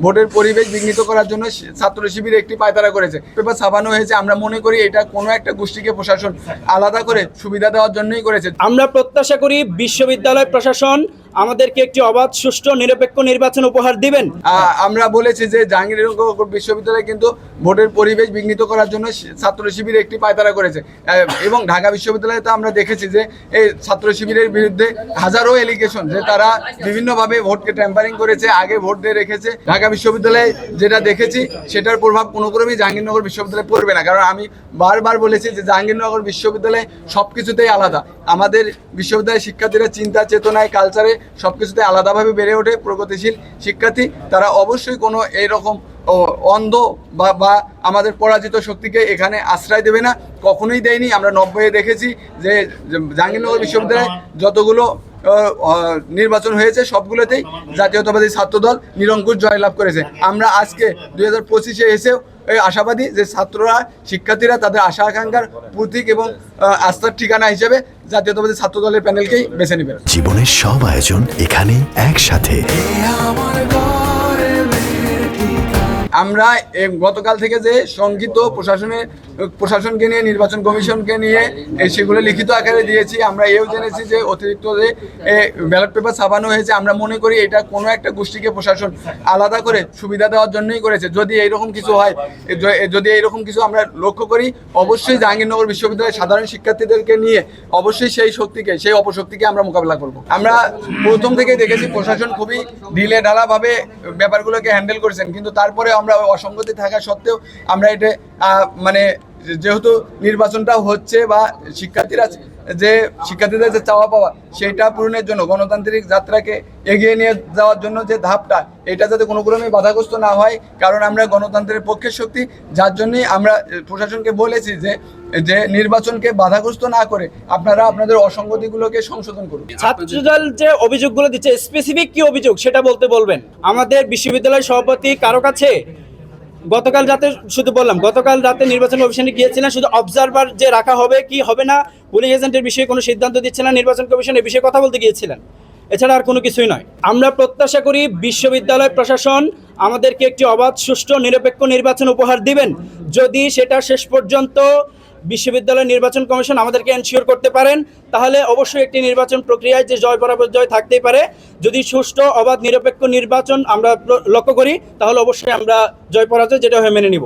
ভোটের পরিবেশ বিঘ্নিত করার জন্য ছাত্র শিবির একটি পায়তারা করেছে, পেপার ছাপানো হয়েছে। আমরা মনে করি এটা কোনো একটা গোষ্ঠীকে প্রশাসন আলাদা করে সুবিধা দেওয়ার জন্যই করেছে। আমরা প্রত্যাশা করি বিশ্ববিদ্যালয় প্রশাসন আমাদেরকে একটি অবাধ, সুষ্ঠু, নিরপেক্ষ নির্বাচন উপহার দিবেন। আমরা বলেছি যে জাহাঙ্গীরনগর বিশ্ববিদ্যালয় কিন্তু ভোটের পরিবেশ বিঘ্নিত করার জন্য ছাত্র শিবির একটি পায়তারা করেছে, এবং ঢাকা বিশ্ববিদ্যালয়ে তো আমরা দেখেছি যে এই ছাত্র শিবিরের বিরুদ্ধে হাজারো এলিগেশন যে তারা বিভিন্নভাবে ভোটকে ট্যাম্পারিং করেছে, আগে ভোট দিয়ে রেখেছে। ঢাকা বিশ্ববিদ্যালয়ে যেটা দেখেছি সেটার প্রভাব কোনো ক্রমেই জাহাঙ্গীরনগর বিশ্ববিদ্যালয়ে পড়বে না, কারণ আমি বারবার বলেছি যে জাহাঙ্গীরনগর বিশ্ববিদ্যালয়ে সব কিছুতেই আলাদা। আমাদের বিশ্ববিদ্যালয়ের শিক্ষার্থীরা চিন্তা চেতনায়, কালচারে সব কিছুতে আলাদাভাবে বেড়ে ওঠে। প্রগতিশীল শিক্ষার্থী তারা অবশ্যই কোনো এইরকম অন্ধ বা আমাদের পরাজিত শক্তিকে এখানে আশ্রয় দেবে না, কখনোই দেয়নি। আমরা 90-এ দেখেছি যে জাহাঙ্গীরনগর বিশ্ববিদ্যালয়ে যতগুলো নির্বাচন হয়েছে সবগুলোতেই জাতীয়তাবাদী ছাত্রদল নিরঙ্কুশ জয়লাভ করেছে। আমরা আজকে 2025-এ এসেও আশাবাদী যে ছাত্ররা, শিক্ষার্থীরা তাদের আশা আকাঙ্ক্ষার প্রতীক এবং আস্থার ঠিকানা হিসেবে জাতীয়তাবাদী ছাত্রদলের প্যানেলকেই বেছে নেবেন। জীবনের সব আয়োজন এখানে একসাথে। আমরা গতকাল থেকে যে শঙ্কিত প্রশাসনকে নিয়ে, নির্বাচন কমিশনকে নিয়ে সেগুলো লিখিত আকারে দিয়েছি। আমরা এও জেনেছি যে অতিরিক্ত যে ব্যালট পেপার ছাপানো হয়েছে। আমরা মনে করি এটা কোনো একটা গোষ্ঠীকে প্রশাসন আলাদা করে সুবিধা দেওয়ার জন্যই করেছে। যদি এইরকম কিছু হয়, যদি এইরকম কিছু আমরা লক্ষ্য করি, অবশ্যই জাহাঙ্গীরনগর বিশ্ববিদ্যালয়ের সাধারণ শিক্ষার্থীদেরকে নিয়ে অবশ্যই সেই অপশক্তিকে আমরা মোকাবিলা করব। আমরা প্রথম থেকেই দেখেছি প্রশাসন খুবই ঢিলে ঢালাভাবে ব্যাপারগুলোকে হ্যান্ডেল করেছেন, কিন্তু তারপরে আমরা অসঙ্গতি থাকা সত্ত্বেও আমরা এটা যেহেতু নির্বাচনটা হচ্ছে বা শিক্ষার্থীদের যে চাওয়া পাওয়া সেটা পূরণের জন্য, গণতান্ত্রিক যাত্রাকে এগিয়ে নিয়ে যাওয়ার জন্য যে ধাপটা, এটা যাতে কোনো ক্রমেই বাধাগ্রস্ত না হয়, কারণ আমরা গণতন্ত্রের পক্ষের শক্তি। যার জন্যই আমরা প্রশাসনকে বলেছি যে নির্বাচনকে বাধাগ্রস্ত না করে আপনারা আপনাদের অসঙ্গতিগুলোকে সংশোধন করুন। ছাত্রদল যে অভিযোগগুলো দিচ্ছে, স্পেসিফিক কি অভিযোগ সেটা বলবেন। আমাদের বিশ্ববিদ্যালয় সভাপতি কারো কাছে গতকাল রাতে নির্বাচন কমিশনে গিয়েছিলেন, শুধু অবজারভার যে রাখা হবে কি হবে না, পুলিং এজেন্টের বিষয়ে কোনো সিদ্ধান্ত দিচ্ছে না, নির্বাচন কমিশন এ বিষয়ে কথা বলতে গিয়েছিলেন, এছাড়া আর কোনো কিছুই নয়। আমরা প্রত্যাশা করি বিশ্ববিদ্যালয় প্রশাসন আমাদেরকে একটি অবাধ, সুষ্ঠু, নিরপেক্ষ নির্বাচন উপহার দিবেন। যদি সেটা শেষ পর্যন্ত বিশ্ববিদ্যালয় নির্বাচন কমিশন আমাদেরকে এনশিওর করতে পারেন, তাহলে অবশ্যই একটি নির্বাচন প্রক্রিয়ায় যে জয় পরাজয় থাকতেই পারে। যদি সুষ্ঠু, অবাধ, নিরপেক্ষ নির্বাচন আমরা লক্ষ্য করি, তাহলে অবশ্যই আমরা জয় পরাজয় যেটা হয়ে মেনে নিব।